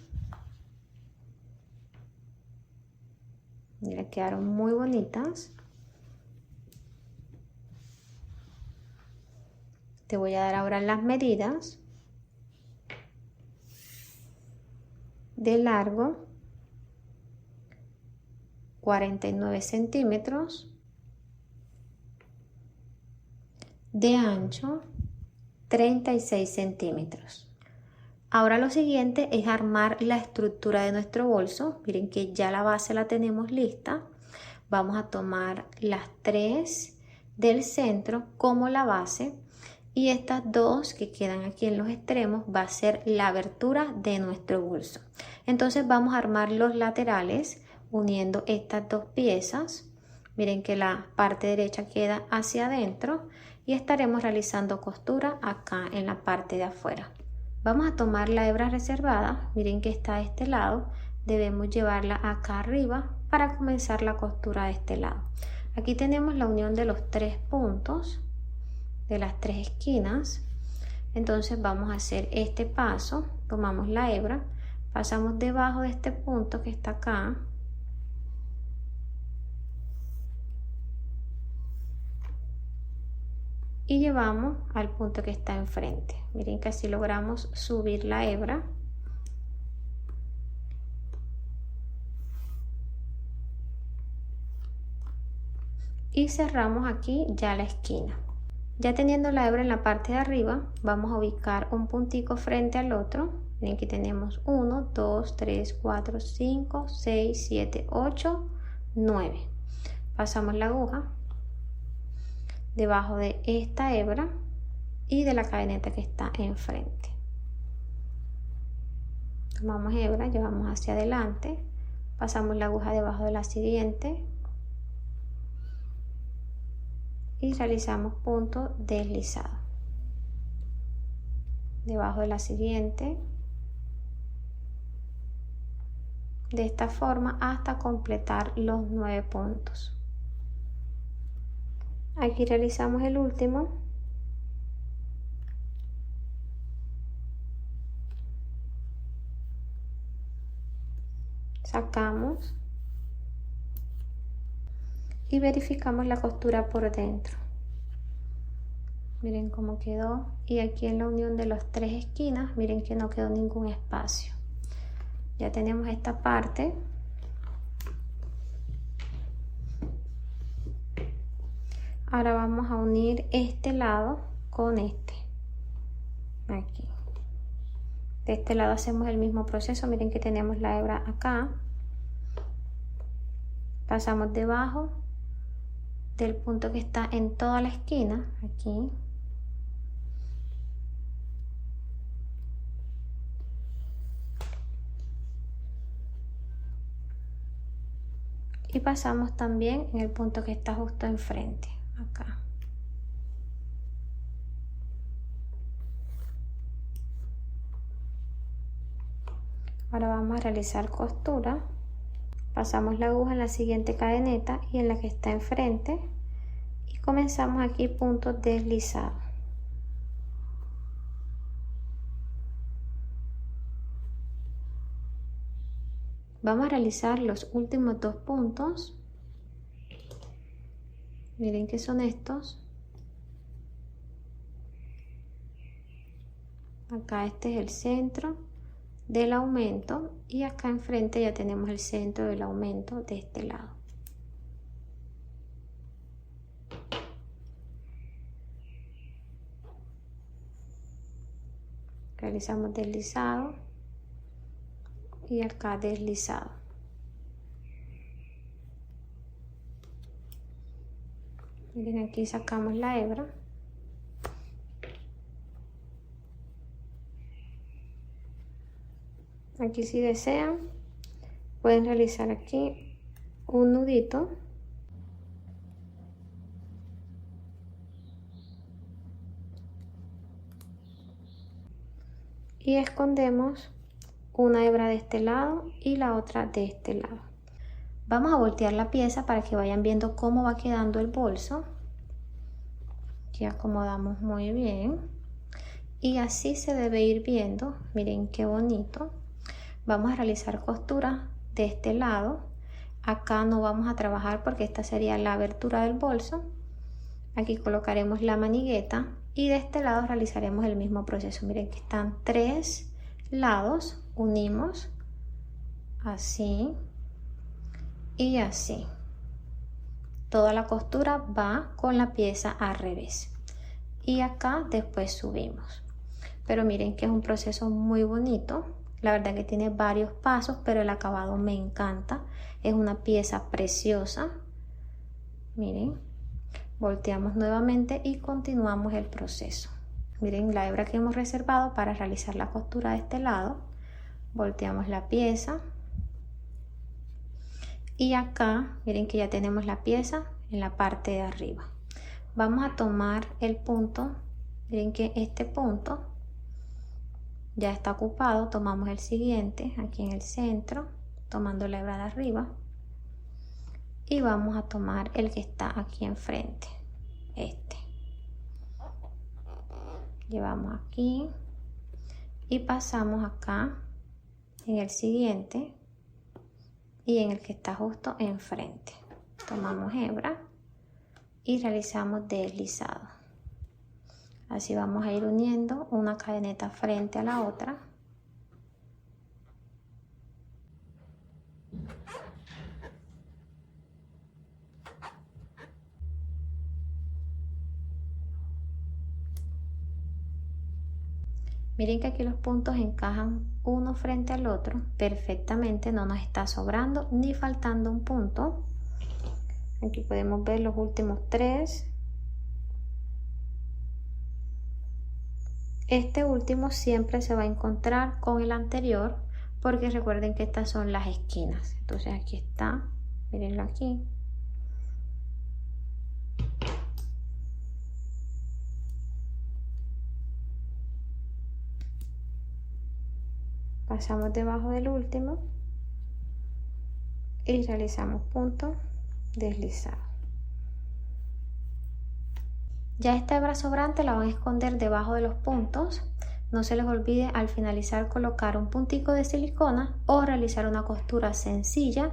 Mira, quedaron muy bonitas. Te voy a dar ahora las medidas de largo 49 centímetros, de ancho 36 centímetros. Ahora lo siguiente es armar la estructura de nuestro bolso. Miren que ya la base la tenemos lista. Vamos a tomar las 3 del centro como la base y estas 2 que quedan aquí en los extremos va a ser la abertura de nuestro bolso. Entonces vamos a armar los laterales uniendo estas 2 piezas. Miren que la parte derecha queda hacia adentro y estaremos realizando costura acá en la parte de afuera. Vamos a tomar la hebra reservada, miren que está de este lado, debemos llevarla acá arriba para comenzar la costura de este lado. Aquí tenemos la unión de los 3 puntos, de las 3 esquinas, entonces vamos a hacer este paso, tomamos la hebra, pasamos debajo de este punto que está acá, y llevamos al punto que está enfrente. Miren que así logramos subir la hebra y cerramos aquí ya la esquina. Ya teniendo la hebra en la parte de arriba, vamos a ubicar un puntico frente al otro. Miren que tenemos 1, 2, 3, 4, 5, 6, 7, 8, 9. Pasamos la aguja debajo de esta hebra y de la cadeneta que está enfrente. Tomamos hebra, llevamos hacia adelante, pasamos la aguja debajo de la siguiente y realizamos punto deslizado debajo de la siguiente, de esta forma hasta completar los 9 puntos. Aquí realizamos el último, sacamos y verificamos la costura por dentro. Miren cómo quedó, y aquí en la unión de las 3 esquinas miren que no quedó ningún espacio. Ya tenemos esta parte. Ahora vamos a unir este lado con este. Aquí. De este lado hacemos el mismo proceso. Miren que tenemos la hebra acá. Pasamos debajo del punto que está en toda la esquina. Aquí. Y pasamos también en el punto que está justo enfrente. Acá. Ahora vamos a realizar costura. Pasamos la aguja en la siguiente cadeneta y en la que está enfrente y comenzamos aquí punto deslizado. Vamos a realizar los últimos 2 puntos. Miren que son estos. Acá este es el centro del aumento y acá enfrente ya tenemos el centro del aumento de este lado. Realizamos deslizado y acá deslizado. Miren, aquí sacamos la hebra. Aquí, si desean, pueden realizar aquí un nudito y escondemos una hebra de este lado y la otra de este lado. Vamos a voltear la pieza para que vayan viendo cómo va quedando el bolso. Aquí acomodamos muy bien y así se debe ir viendo. Miren qué bonito. Vamos a realizar costura de este lado. Acá no vamos a trabajar porque esta sería la abertura del bolso. Aquí colocaremos la manigueta y de este lado realizaremos el mismo proceso. Miren que están 3 lados, unimos así y así. Toda la costura va con la pieza al revés. Y acá después subimos. Pero miren que es un proceso muy bonito. La verdad que tiene varios pasos, pero el acabado me encanta. Es una pieza preciosa. Miren, volteamos nuevamente y continuamos el proceso. Miren la hebra que hemos reservado para realizar la costura de este lado. Volteamos la pieza. Y acá, miren que ya tenemos la pieza en la parte de arriba. Vamos a tomar el punto. Miren que este punto ya está ocupado. Tomamos el siguiente aquí en el centro, tomando la hebra de arriba. Y vamos a tomar el que está aquí enfrente, este. Llevamos aquí y pasamos acá en el siguiente y en el que está justo enfrente. Tomamos hebra y realizamos deslizado. Así vamos a ir uniendo una cadeneta frente a la otra. Miren que aquí los puntos encajan uno frente al otro perfectamente, no nos está sobrando ni faltando un punto. Aquí podemos ver los últimos 3. Este último siempre se va a encontrar con el anterior porque recuerden que estas son las esquinas. Entonces aquí está, mirenlo aquí. Pasamos debajo del último y realizamos punto deslizado. Ya esta hebra sobrante la van a esconder debajo de los puntos. No se les olvide al finalizar colocar un puntico de silicona o realizar una costura sencilla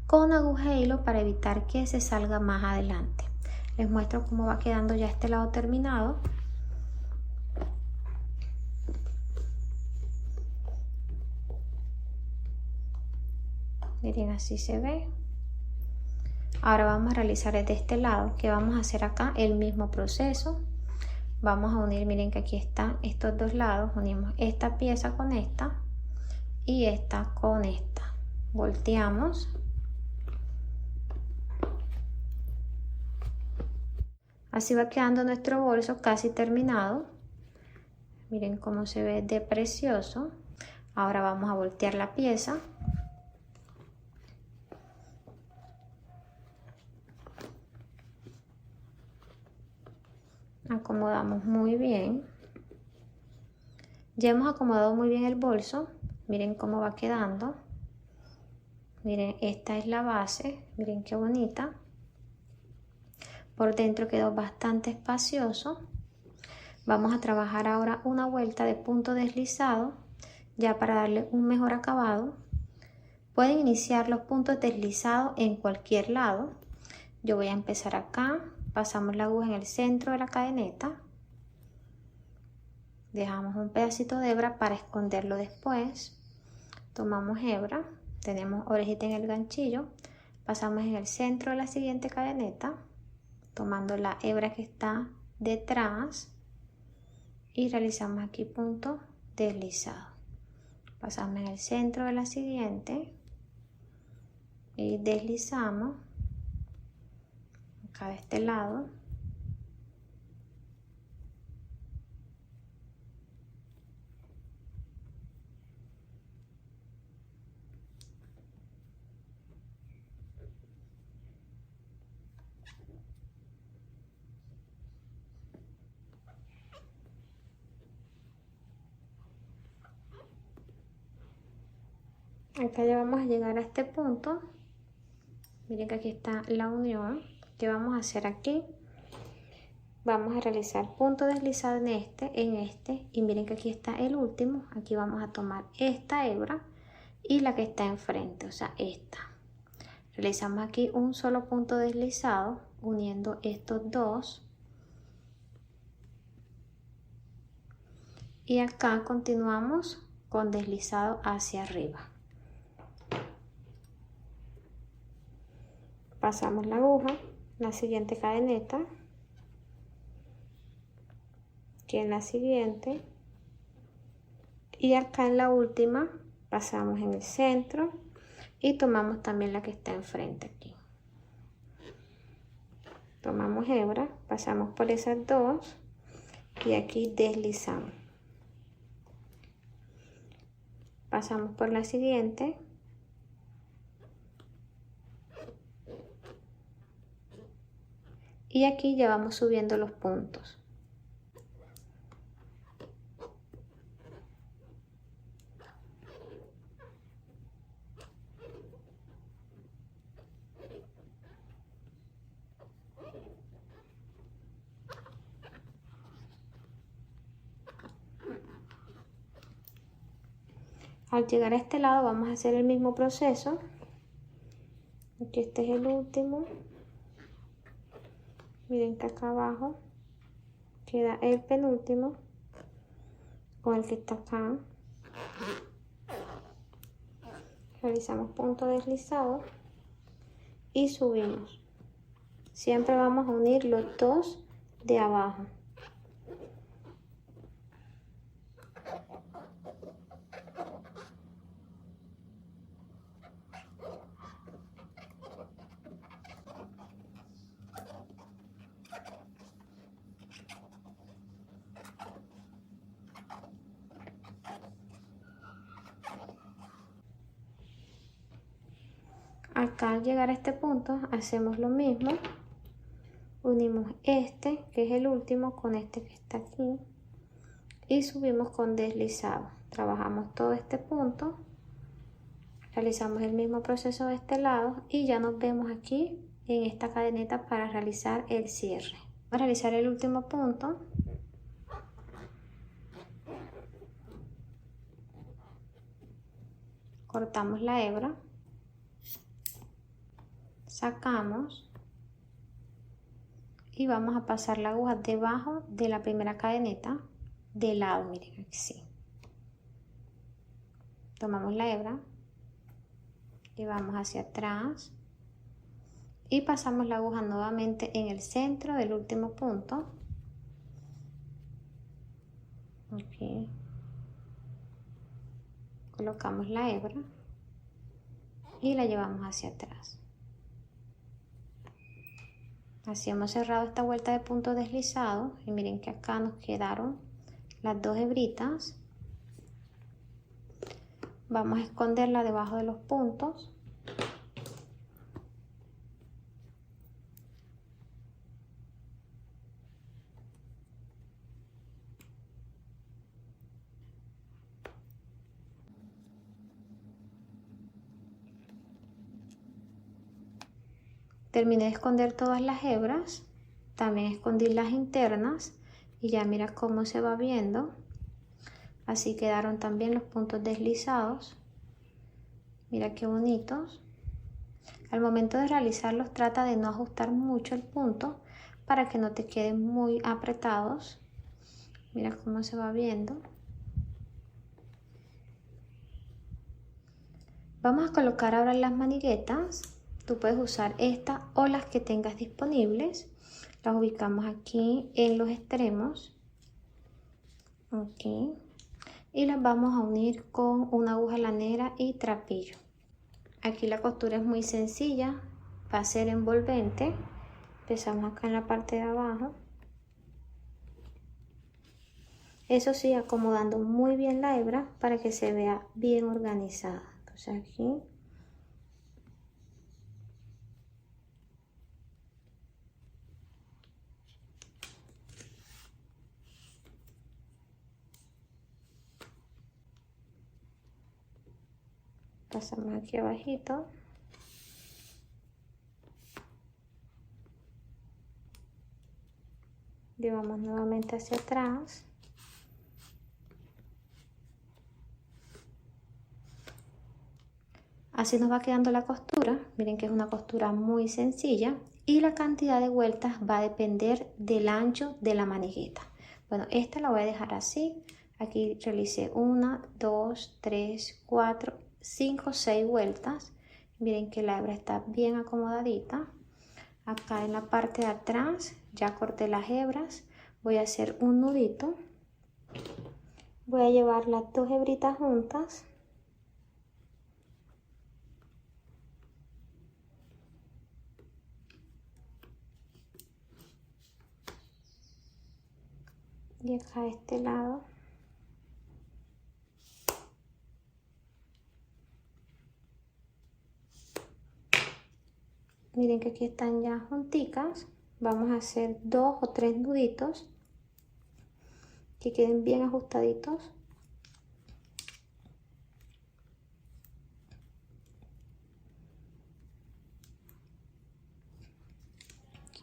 con aguja e hilo para evitar que se salga más adelante. Les muestro cómo va quedando ya este lado terminado. Miren, así se ve. Ahora vamos a realizar de este lado, que vamos a hacer acá el mismo proceso. Vamos a unir, miren que aquí están estos dos lados, unimos esta pieza con esta y esta con esta. Volteamos. Así va quedando nuestro bolso casi terminado. Miren cómo se ve de precioso. Ahora vamos a voltear la pieza. Acomodamos muy bien. Ya hemos acomodado muy bien el bolso. Miren cómo va quedando. Miren, esta es la base. Miren qué bonita. Por dentro quedó bastante espacioso. Vamos a trabajar ahora una vuelta de punto deslizado, ya para darle un mejor acabado. Pueden iniciar los puntos deslizados en cualquier lado. Yo voy a empezar acá. Pasamos la aguja en el centro de la cadeneta. Dejamos un pedacito de hebra para esconderlo después. Tomamos hebra. Tenemos orejita en el ganchillo. Pasamos en el centro de la siguiente cadeneta, tomando la hebra que está detrás y realizamos aquí punto deslizado. Pasamos en el centro de la siguiente y deslizamos acá de este lado. Acá ya vamos a llegar a este punto. Miren que aquí está la unión. ¿Qué vamos a hacer aquí? Vamos a realizar punto deslizado en este y miren que aquí está el último. Aquí vamos a tomar esta hebra y la que está enfrente, o sea esta. Realizamos aquí un solo punto deslizado uniendo estos dos y acá continuamos con deslizado hacia arriba. Pasamos la aguja en la siguiente cadeneta, aquí en la siguiente, y acá en la última pasamos en el centro y tomamos también la que está enfrente aquí. Tomamos hebra, pasamos por esas dos y aquí deslizamos. Pasamos por la siguiente. Y aquí ya vamos subiendo los puntos. Al llegar a este lado vamos a hacer el mismo proceso. Aquí este es el último. Miren que acá abajo queda el penúltimo con el que está acá. Realizamos punto deslizado y subimos. Siempre vamos a unir los dos de abajo. Acá al llegar a este punto hacemos lo mismo, unimos este que es el último con este que está aquí y subimos con deslizado. Trabajamos todo este punto, realizamos el mismo proceso de este lado y ya nos vemos aquí en esta cadeneta para realizar el cierre. Vamos a realizar el último punto. Cortamos la hebra, sacamos y vamos a pasar la aguja debajo de la primera cadeneta de lado, miren así. Tomamos la hebra, llevamos hacia atrás y pasamos la aguja nuevamente en el centro del último punto. Aquí colocamos la hebra y la llevamos hacia atrás. Así hemos cerrado esta vuelta de punto deslizado y miren que acá nos quedaron las dos hebritas. Vamos a esconderla debajo de los puntos. Terminé de esconder todas las hebras, también escondí las internas y ya mira cómo se va viendo. Así quedaron también los puntos deslizados. Mira qué bonitos. Al momento de realizarlos trata de no ajustar mucho el punto para que no te queden muy apretados. Mira cómo se va viendo. Vamos a colocar ahora las maniguetas. Tú puedes usar esta o las que tengas disponibles. Las ubicamos aquí en los extremos. Aquí. Y las vamos a unir con una aguja lanera y trapillo. Aquí la costura es muy sencilla, va a ser envolvente. Empezamos acá en la parte de abajo. Eso sí, acomodando muy bien la hebra para que se vea bien organizada. Entonces aquí. Pasamos aquí abajito. Llevamos nuevamente hacia atrás. Así nos va quedando la costura. Miren que es una costura muy sencilla y la cantidad de vueltas va a depender del ancho de la manigueta. Bueno, esta la voy a dejar así. Aquí realicé 1, 2, 3, 4, 5, 6 vueltas. Miren que la hebra está bien acomodadita. Acá en la parte de atrás ya corté las hebras, voy a hacer un nudito, voy a llevar las dos hebritas juntas y acá a este lado miren que aquí están ya junticas. Vamos a hacer 2 o 3 nuditos que queden bien ajustaditos.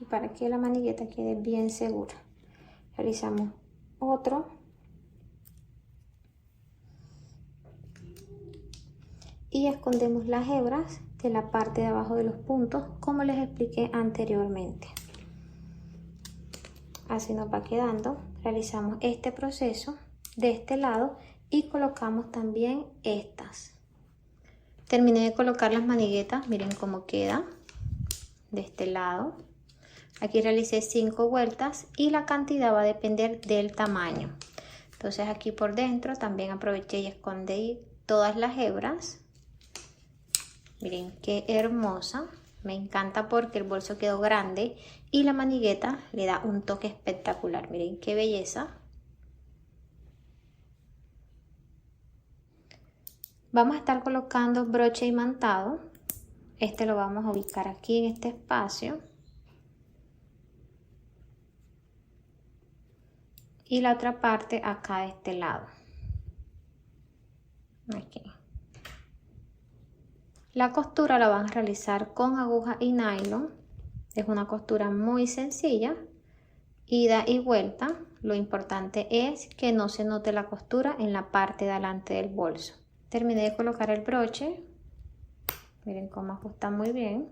Y para que la manigueta quede bien segura, realizamos otro y escondemos las hebras de la parte de abajo de los puntos, como les expliqué anteriormente. Así nos va quedando. Realizamos este proceso de este lado y colocamos también estas. Terminé de colocar las maniguetas, miren cómo queda de este lado. Aquí realicé 5 vueltas y la cantidad va a depender del tamaño. Entonces aquí por dentro también aproveché y escondí todas las hebras. Miren qué hermosa, me encanta porque el bolso quedó grande y la manigueta le da un toque espectacular. Miren qué belleza. Vamos a estar colocando broche imantado. Este lo vamos a ubicar aquí en este espacio. Y la otra parte acá de este lado. Aquí. La costura la van a realizar con aguja y nylon. Es una costura muy sencilla, ida y vuelta. Lo importante es que no se note la costura en la parte de adelante del bolso. Terminé de colocar el broche. Miren cómo ajusta muy bien.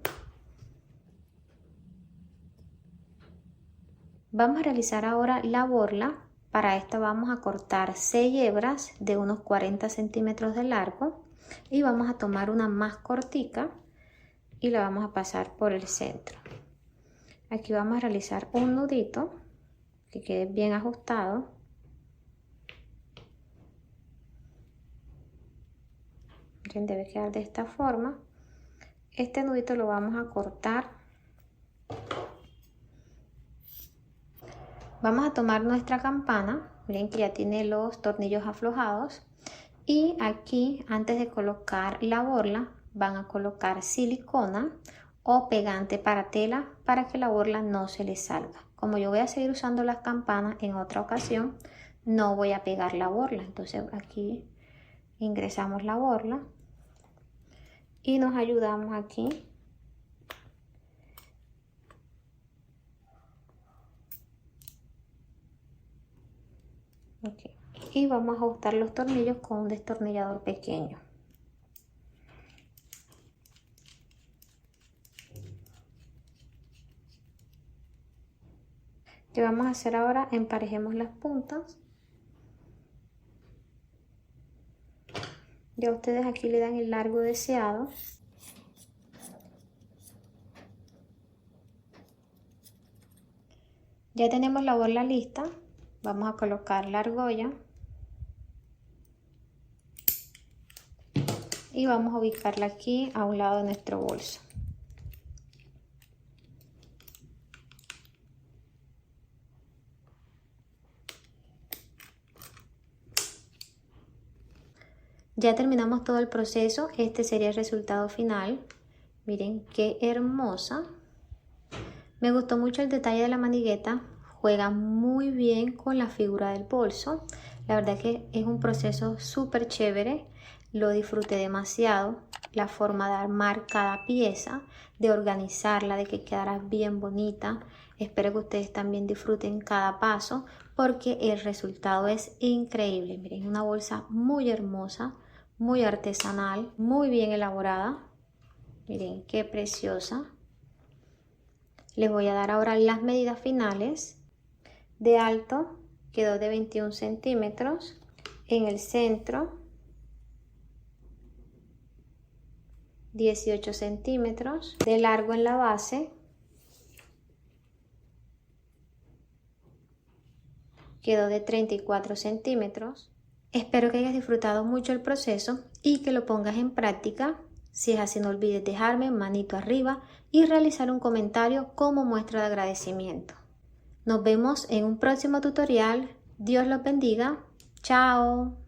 Vamos a realizar ahora la borla. Para esta vamos a cortar 6 hebras de unos 40 centímetros de largo y vamos a tomar una más cortica y la vamos a pasar por el centro. Aquí vamos a realizar un nudito que quede bien ajustado. Debe quedar de esta forma. Este nudito lo vamos a cortar. Vamos a tomar nuestra campana, miren que ya tiene los tornillos aflojados y aquí antes de colocar la borla van a colocar silicona o pegante para tela para que la borla no se les salga. Como yo voy a seguir usando las campanas en otra ocasión, no voy a pegar la borla, entonces aquí ingresamos la borla y nos ayudamos aquí. Okay. Y vamos a ajustar los tornillos con un destornillador pequeño. ¿Qué vamos a hacer ahora? Emparejemos las puntas. Ya ustedes aquí le dan el largo deseado. Ya tenemos la borla lista. Vamos a colocar la argolla y vamos a ubicarla aquí a un lado de nuestro bolso. Ya terminamos todo el proceso. Este sería el resultado final. Miren qué hermosa. Me gustó mucho el detalle de la manigueta. Juega muy bien con la figura del bolso. La verdad que es un proceso súper chévere. Lo disfruté demasiado. La forma de armar cada pieza, de organizarla, de que quedara bien bonita. Espero que ustedes también disfruten cada paso porque el resultado es increíble. Miren, una bolsa muy hermosa, muy artesanal, muy bien elaborada. Miren qué preciosa. Les voy a dar ahora las medidas finales. De alto quedó de 21 centímetros. En el centro 18 centímetros. De largo en la base quedó de 34 centímetros. Espero que hayas disfrutado mucho el proceso y que lo pongas en práctica. Si es así, no olvides dejarme manito arriba y realizar un comentario como muestra de agradecimiento. Nos vemos en un próximo tutorial. Dios los bendiga. Chao.